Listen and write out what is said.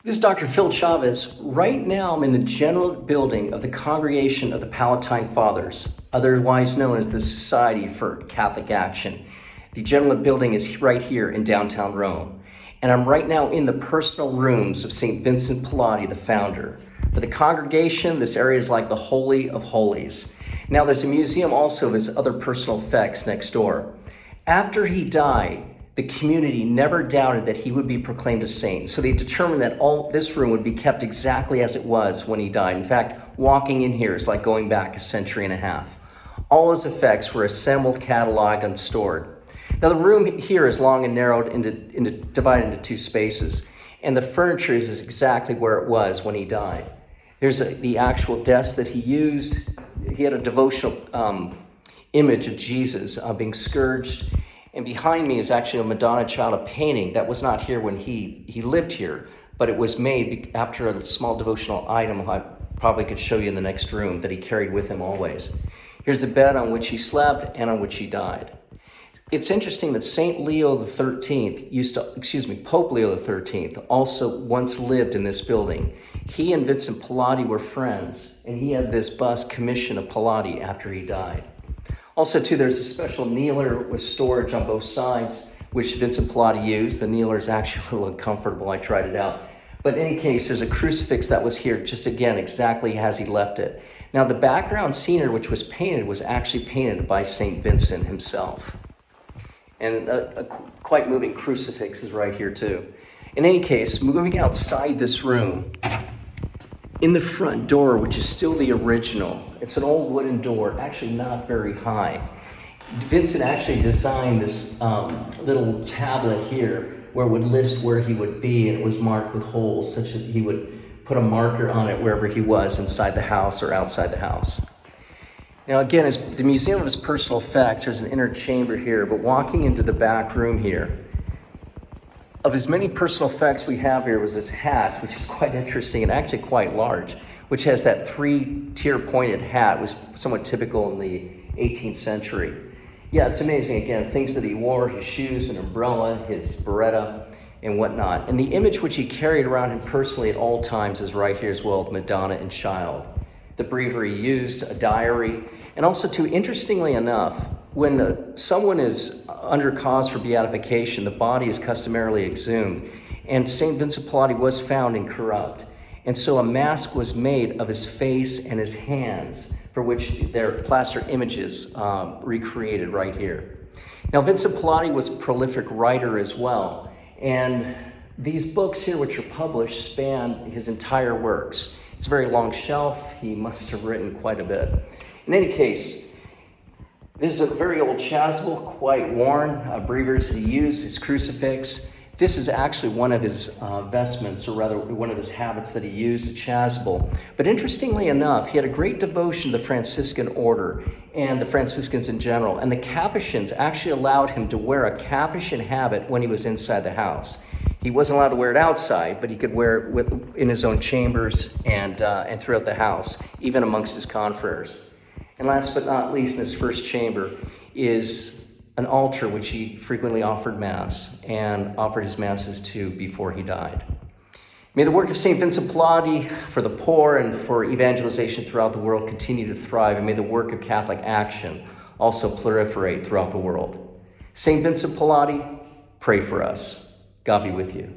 This is Dr. Phil Chavez. Right now, I'm in the general building of the Congregation of the Pallotti Fathers, otherwise known as the Society for Catholic Action. The general building is right here in downtown Rome. And I'm right now in the personal rooms of St. Vincent Pallotti, the founder. For the congregation, this area is like the Holy of Holies. Now, there's a museum also of his other personal effects next door. After he died, the community never doubted that he would be proclaimed a saint. So they determined that all this room would be kept exactly as it was when he died. In fact, walking in here is like going back a century and a half. All his effects were assembled, cataloged, and stored. Now the room here is long and narrowed, divided into two spaces. And the furniture is exactly where it was when he died. There's the actual desk that he used. He had a devotional image of Jesus being scourged. And behind me is actually a Madonna child, a painting that was not here when he lived here, but it was made after a small devotional item I probably could show you in the next room that he carried with him always. Here's the bed on which he slept and on which he died. It's interesting that Pope Leo XIII also once lived in this building. He and Vincent Pallotti were friends, and he had this bust commissioned of Pallotti after he died. Also, too, there's a special kneeler with storage on both sides, which Vincent Pallotti used. The kneeler is actually a little uncomfortable. I tried it out. But in any case, there's a crucifix that was here, just again, exactly as he left it. Now, the background scenery, which was painted, was actually painted by St. Vincent himself. And a quite moving crucifix is right here, too. In any case, moving outside this room, in the front door, which is still the original, it's an old wooden door, actually not very high. Vincent actually designed this little tablet here where it would list where he would be, and it was marked with holes such that he would put a marker on it wherever he was, inside the house or outside the house. Now again, as the museum of his personal effects, there's an inner chamber here, but walking into the back room here, of his many personal effects we have here was this hat, which is quite interesting and actually quite large, which has that three-tier pointed hat, which was somewhat typical in the 18th century. Yeah, it's amazing. Again, things that he wore, his shoes, an umbrella, his beretta, and whatnot. And the image which he carried around him personally at all times is right here as well, with Madonna and Child. The breviary he used, a diary, and also too, interestingly enough, when someone is under cause for beatification, the body is customarily exhumed, and St. Vincent Pallotti was found incorrupt. And so a mask was made of his face and his hands, for which their plaster images recreated right here. Now, Vincent Pallotti was a prolific writer as well, and these books here, which are published, span his entire works. It's a very long shelf. He must have written quite a bit. In any case, this is a very old chasuble, quite worn, breviaries he used, his crucifix. This is actually one of his vestments, or rather one of his habits that he used, a chasuble. But interestingly enough, he had a great devotion to the Franciscan order and the Franciscans in general. And the Capuchins actually allowed him to wear a Capuchin habit when he was inside the house. He wasn't allowed to wear it outside, but he could wear it in his own chambers and throughout the house, even amongst his confreres. And last but not least, in his first chamber is an altar which he frequently offered Mass and offered his Masses to before he died. May the work of St. Vincent Pallotti for the poor and for evangelization throughout the world continue to thrive, and may the work of Catholic action also proliferate throughout the world. St. Vincent Pallotti, pray for us. God be with you.